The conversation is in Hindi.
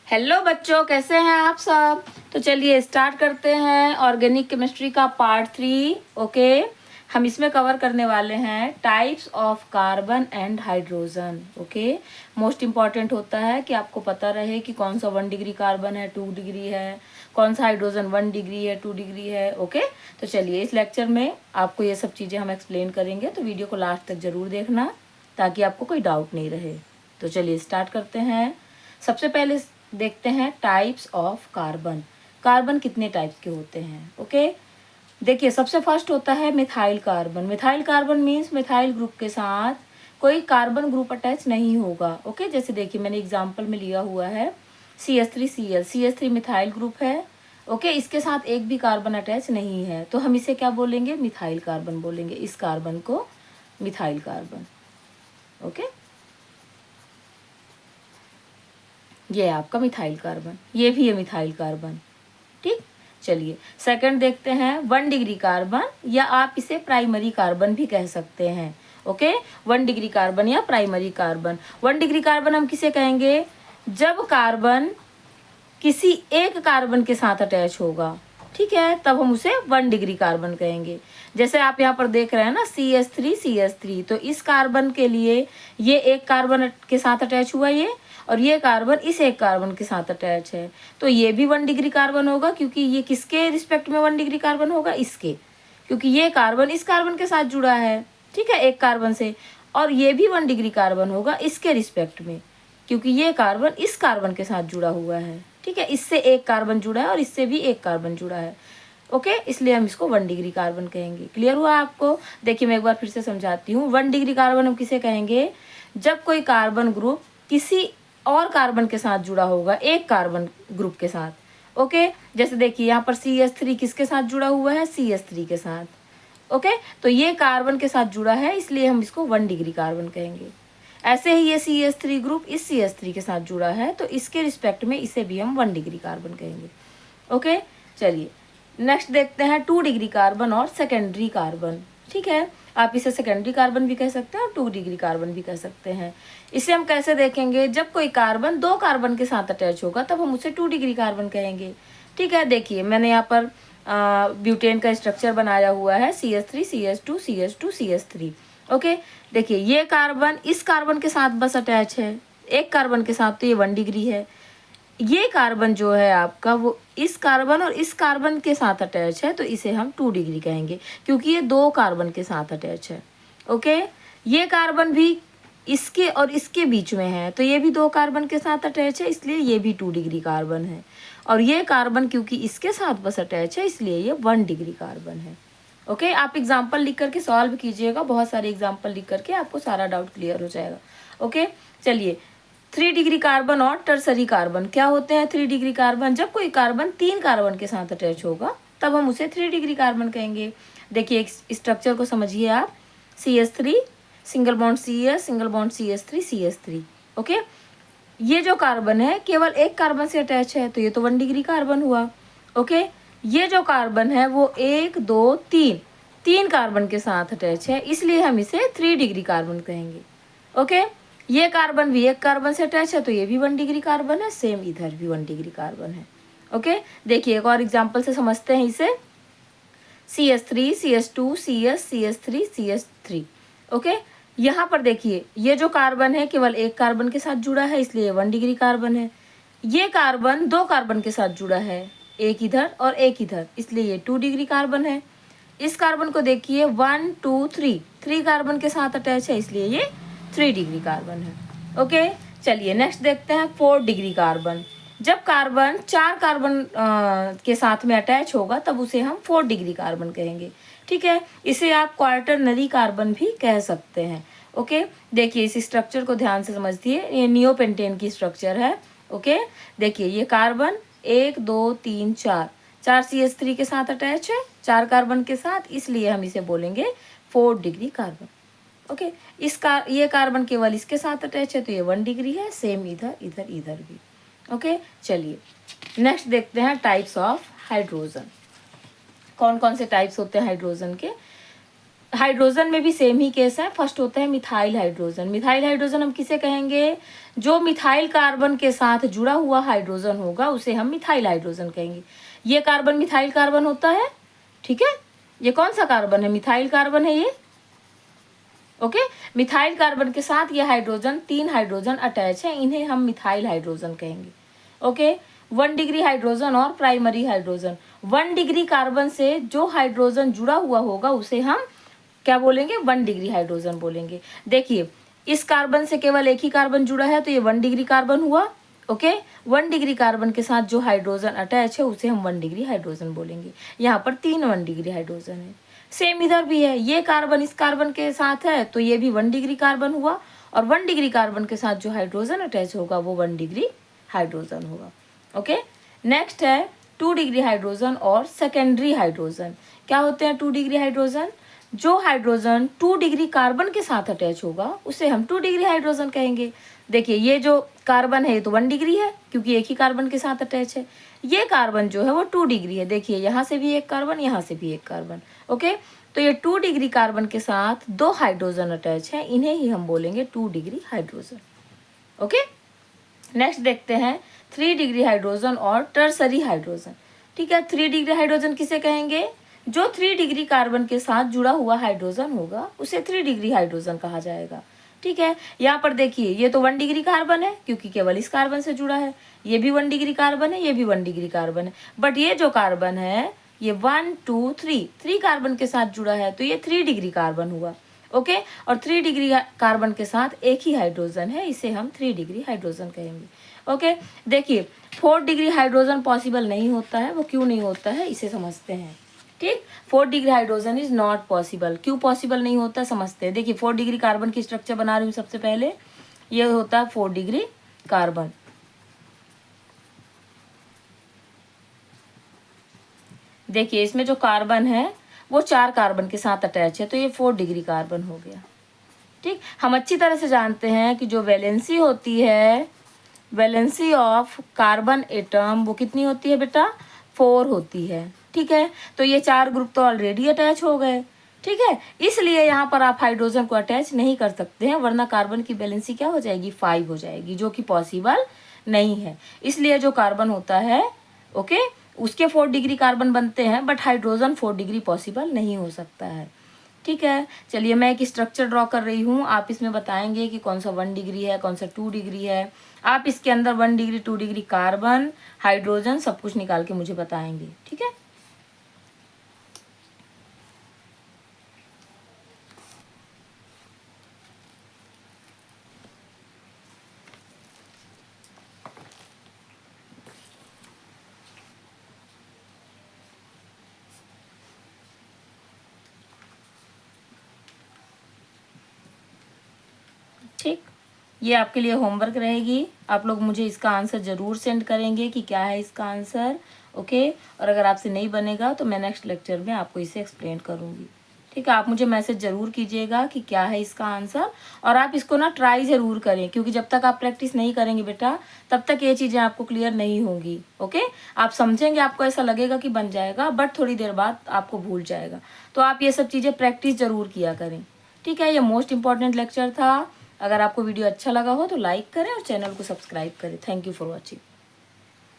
हेलो बच्चों, कैसे हैं आप सब। तो चलिए स्टार्ट करते हैं ऑर्गेनिक केमिस्ट्री का पार्ट 3। ओके, हम इसमें कवर करने वाले हैं types of carbon and hydrogen. Okay, most important होता है कि आपको पता रहे कि कौन सा 1 डिग्री कार्बन है, 2 डिग्री है, कौन सा हाइड्रोजन 1 डिग्री है, 2 डिग्री है। ओके, तो चलिए इस लेक्चर में आपको ये सब चीज़ें हम एक्सप्लेन करेंगे, तो वीडियो को लास्ट तक ज़रूर देखना ताकि आपको कोई डाउट नहीं रहे। तो चलिए स्टार्ट करते हैं। सबसे पहले देखते हैं टाइप्स ऑफ कार्बन। कार्बन कितने टाइप्स के होते हैं। ओके, देखिए सबसे फर्स्ट होता है methyl carbon. Methyl carbon means methyl group के साथ कोई कार्बन ग्रुप अटैच नहीं होगा। ओके, जैसे देखिए मैंने एग्जांपल में लिया हुआ है CH3Cl। CH3 मिथाइल ग्रुप है। ओके, इसके साथ एक भी कार्बन अटैच नहीं है, तो हम इसे क्या बोलेंगे, मिथाइल कार्बन बोलेंगे। इस कार्बन को मिथाइल कार्बन। ओके, ये है आपका मिथाइल कार्बन, ये भी है मिथाइल कार्बन। ठीक, चलिए सेकंड देखते हैं 1 डिग्री कार्बन, या आप इसे प्राइमरी कार्बन भी कह सकते हैं। ओके, 1 डिग्री कार्बन या प्राइमरी कार्बन। 1 डिग्री कार्बन हम किसे कहेंगे, जब कार्बन किसी एक कार्बन के साथ अटैच होगा, ठीक है, तब हम उसे 1 डिग्री कार्बन कहेंगे। जैसे आप यहाँ पर देख रहे हैं ना CH3, तो इस कार्बन के लिए ये एक कार्बन के साथ अटैच हुआ ये, और ये कार्बन इस एक कार्बन के साथ अटैच है, तो ये भी 1 डिग्री कार्बन होगा, क्योंकि ये किसके रिस्पेक्ट में 1 डिग्री कार्बन होगा, इसके, क्योंकि ये कार्बन इस कार्बन के साथ जुड़ा है, ठीक है, एक कार्बन से, और ये भी 1 डिग्री कार्बन होगा इसके रिस्पेक्ट में, क्योंकि ये कार्बन इस कार्बन के साथ जुड़ा हुआ है, ठीक है, इससे एक कार्बन जुड़ा है और इससे भी एक कार्बन जुड़ा है। ओके, इसलिए हम इसको 1 डिग्री कार्बन कहेंगे। क्लियर हुआ आपको। देखिए मैं एक बार फिर से समझाती हूँ। 1 डिग्री कार्बन हम किसे कहेंगे, जब कोई कार्बन ग्रुप किसी और कार्बन के साथ जुड़ा होगा, एक कार्बन ग्रुप के साथ। ओके, जैसे देखिए यहाँ पर CH3 किसके साथ जुड़ा हुआ है, CH3 के साथ। ओके, तो ये कार्बन के साथ जुड़ा है, इसलिए हम इसको 1 डिग्री कार्बन कहेंगे। ऐसे ही ये CH3 ग्रुप इस CH3 के साथ जुड़ा है, तो इसके रिस्पेक्ट में इसे भी हम 1 डिग्री कार्बन कहेंगे। ओके, चलिए नेक्स्ट देखते हैं 2 डिग्री कार्बन और सेकेंडरी कार्बन। ठीक है, आप इसे सेकेंडरी कार्बन भी कह सकते हैं और 2 डिग्री कार्बन भी कह सकते हैं। इसे हम कैसे देखेंगे, जब कोई कार्बन 2 कार्बन के साथ अटैच होगा तब हम उसे 2 डिग्री कार्बन कहेंगे। ठीक है, देखिए मैंने यहाँ पर ब्यूटेन का स्ट्रक्चर बनाया हुआ है CH3 CH2 CH2 CH3। Okay, देखिए ये कार्बन इस कार्बन के साथ बस अटैच है, एक कार्बन के साथ, तो ये 1 डिग्री है। ये कार्बन जो है आपका वो इस कार्बन और इस कार्बन के साथ अटैच है, तो इसे हम 2 डिग्री कहेंगे, क्योंकि ये 2 कार्बन के साथ अटैच है। ओके, ये कार्बन भी इसके और इसके बीच में है, तो ये भी 2 कार्बन के साथ अटैच है, इसलिए ये भी 2 डिग्री कार्बन है। और ये कार्बन क्योंकि इसके साथ बस अटैच है, इसलिए ये 1 डिग्री कार्बन है। ओके, आप एग्जाम्पल लिख करके सॉल्व कीजिएगा, बहुत सारे एग्जाम्पल लिख करके आपको सारा डाउट क्लियर हो जाएगा। ओके, चलिए 3 डिग्री कार्बन और टर्सरी कार्बन क्या होते हैं। 3 डिग्री कार्बन, जब कोई कार्बन 3 कार्बन के साथ अटैच होगा तब हम उसे 3 डिग्री कार्बन कहेंगे। देखिए एक स्ट्रक्चर को समझिए आप, CH3 single bond CH single bond CH3 CH3। Okay, ये जो कार्बन है केवल एक कार्बन से अटैच है, तो ये तो 1 डिग्री कार्बन हुआ। ओके, ये जो कार्बन है वो 1 2 3 कार्बन के साथ अटैच है, इसलिए हम इसे 3 डिग्री कार्बन कहेंगे। ओके, ये कार्बन भी एक कार्बन से अटैच है, तो ये भी 1 डिग्री कार्बन है, सेम इधर भी 1 डिग्री कार्बन है। ओके, देखिए एक और एग्जांपल से समझते हैं इसे। CH3 CH2 CH CH3 CH3। Okay, यहाँ पर देखिए ये जो कार्बन है केवल एक कार्बन के साथ जुड़ा है, इसलिए 1 डिग्री कार्बन है। ये कार्बन 2 कार्बन के साथ जुड़ा है, एक इधर और एक इधर, इसलिए ये 2 डिग्री कार्बन है। इस कार्बन को देखिए 1 2 3 कार्बन के साथ अटैच है, इसलिए ये 3 डिग्री कार्बन है। ओके, चलिए नेक्स्ट देखते हैं 4 डिग्री कार्बन। जब कार्बन 4 कार्बन के साथ में अटैच होगा तब उसे हम 4 डिग्री कार्बन कहेंगे। ठीक है, इसे आप क्वार्टरनरी कार्बन भी कह सकते हैं। ओके, देखिए इस स्ट्रक्चर को ध्यान से समझिए, ये नियोपेंटेन की स्ट्रक्चर है। ओके, देखिए ये कार्बन 1 2 3 4 CH3 के साथ अटैच है, 4 कार्बन के साथ, इसलिए हम इसे बोलेंगे 4 डिग्री कार्बन। ओके, ये कार्बन केवल इसके साथ अटैच है, तो ये 1 डिग्री है, सेम इधर इधर इधर भी। ओके, चलिए नेक्स्ट देखते हैं टाइप्स ऑफ हाइड्रोजन। कौन कौन से टाइप्स होते हैं हाइड्रोजन के। हाइड्रोजन में भी सेम ही केस है। फर्स्ट होता है मिथाइल हाइड्रोजन। मिथाइल हाइड्रोजन हम किसे कहेंगे? जो मिथाइल कार्बन के साथ जुड़ा हुआ हाइड्रोजन होगा उसे हम मिथाइल हाइड्रोजन कहेंगे। ये कार्बन मिथाइल कार्बन होता है, ठीक है। ये कौन सा कार्बन है? मिथाइल कार्बन है ये, ओके। मिथाइल कार्बन के साथ ये हाइड्रोजन, 3 हाइड्रोजन अटैच है, इन्हें हम मिथाइल हाइड्रोजन कहेंगे, ओके। 1 डिग्री हाइड्रोजन और प्राइमरी हाइड्रोजन। 1 डिग्री कार्बन से जो हाइड्रोजन जुड़ा हुआ होगा उसे हम क्या बोलेंगे? 1 डिग्री हाइड्रोजन बोलेंगे। देखिए, इस कार्बन से केवल एक ही कार्बन जुड़ा है तो ये 1 डिग्री कार्बन हुआ, ओके। 1 डिग्री कार्बन के साथ जो हाइड्रोजन अटैच है उसे हम 1 डिग्री हाइड्रोजन बोलेंगे। यहाँ पर 3 1 डिग्री हाइड्रोजन है। सेम इधर भी है, ये कार्बन इस कार्बन के साथ है तो ये भी 1 डिग्री कार्बन हुआ, और 1 डिग्री कार्बन के साथ जो हाइड्रोजन अटैच होगा वो 1 डिग्री हाइड्रोजन होगा, ओके। नेक्स्ट है 2 डिग्री हाइड्रोजन और सेकेंडरी हाइड्रोजन। क्या होते हैं 2 डिग्री हाइड्रोजन? जो हाइड्रोजन 2 डिग्री कार्बन के साथ अटैच होगा उसे हम 2 डिग्री हाइड्रोजन कहेंगे। देखिए, ये जो कार्बन है ये तो 1 डिग्री है क्योंकि एक ही कार्बन के साथ अटैच है। ये कार्बन जो है वो 2 डिग्री है। देखिए, यहाँ से भी एक कार्बन, यहाँ से भी एक कार्बन, ओके। तो ये 2 डिग्री कार्बन के साथ 2 हाइड्रोजन अटैच है, इन्हें ही हम बोलेंगे 2 डिग्री हाइड्रोजन, ओके। नेक्स्ट देखते हैं 3 डिग्री हाइड्रोजन और टर्सरी हाइड्रोजन, ठीक है। 3 डिग्री हाइड्रोजन किसे कहेंगे? जो 3 डिग्री कार्बन के साथ जुड़ा हुआ हाइड्रोजन होगा उसे 3 डिग्री हाइड्रोजन कहा जाएगा, ठीक है। यहाँ पर देखिए, ये तो 1 डिग्री कार्बन है क्योंकि केवल इस कार्बन से जुड़ा है, ये भी 1 डिग्री कार्बन है, ये भी 1 डिग्री कार्बन है, बट ये जो कार्बन है ये 1 2 3 कार्बन के साथ जुड़ा है तो ये 3 डिग्री कार्बन हुआ, ओके। और 3 डिग्री कार्बन के साथ एक ही हाइड्रोजन है, इसे हम 3 डिग्री हाइड्रोजन कहेंगे, ओके। देखिए, 4 डिग्री हाइड्रोजन पॉसिबल नहीं होता है। वो क्यों नहीं होता है इसे समझते हैं, ठीक। 4 degree hydrogen is not possible. क्यों पॉसिबल नहीं होता समझते हैं। देखिए, 4 डिग्री कार्बन की स्ट्रक्चर बना रही हूँ। सबसे पहले ये होता है 4 डिग्री कार्बन। देखिए, इसमें जो कार्बन है वो 4 कार्बन के साथ अटैच है तो ये 4 डिग्री कार्बन हो गया, ठीक। हम अच्छी तरह से जानते हैं कि जो वैलेंसी होती है, वैलेंसी ऑफ कार्बन एटम, वो कितनी होती है बेटा? 4 होती है, ठीक है। तो ये 4 ग्रुप तो ऑलरेडी अटैच हो गए, ठीक है। इसलिए यहाँ पर आप हाइड्रोजन को अटैच नहीं कर सकते हैं, वरना कार्बन की वैलेंसी क्या हो जाएगी? 5 हो जाएगी, जो कि पॉसिबल नहीं है। इसलिए जो कार्बन होता है, ओके, उसके 4 डिग्री कार्बन बनते हैं, बट हाइड्रोजन 4 डिग्री पॉसिबल नहीं हो सकता है, ठीक है। चलिए, मैं एक स्ट्रक्चर ड्रॉ कर रही हूँ। आप इसमें बताएंगे कि कौन सा 1 डिग्री है, कौन सा 2 डिग्री है। आप इसके अंदर 1 डिग्री 2 डिग्री कार्बन, हाइड्रोजन सब कुछ निकाल के मुझे बताएंगे, ठीक है। ठीक, ये आपके लिए होमवर्क रहेगी। आप लोग मुझे इसका आंसर ज़रूर सेंड करेंगे कि क्या है इसका आंसर, ओके। और अगर आपसे नहीं बनेगा तो मैं नेक्स्ट लेक्चर में आपको इसे एक्सप्लेन करूँगी, ठीक है। आप मुझे मैसेज ज़रूर कीजिएगा कि क्या है इसका आंसर, और आप इसको ना ट्राई ज़रूर करें, क्योंकि जब तक आप प्रैक्टिस नहीं करेंगे बेटा तब तक ये चीज़ें आपको क्लियर नहीं होंगी, ओके। आप समझेंगे, आपको ऐसा लगेगा कि बन जाएगा, बट थोड़ी देर बाद आपको भूल जाएगा। तो आप ये सब चीज़ें प्रैक्टिस ज़रूर किया करें, ठीक है। ये मोस्ट इंपॉर्टेंट लेक्चर था। अगर आपको वीडियो अच्छा लगा हो तो लाइक करें और चैनल को सब्सक्राइब करें। Thank you for watching.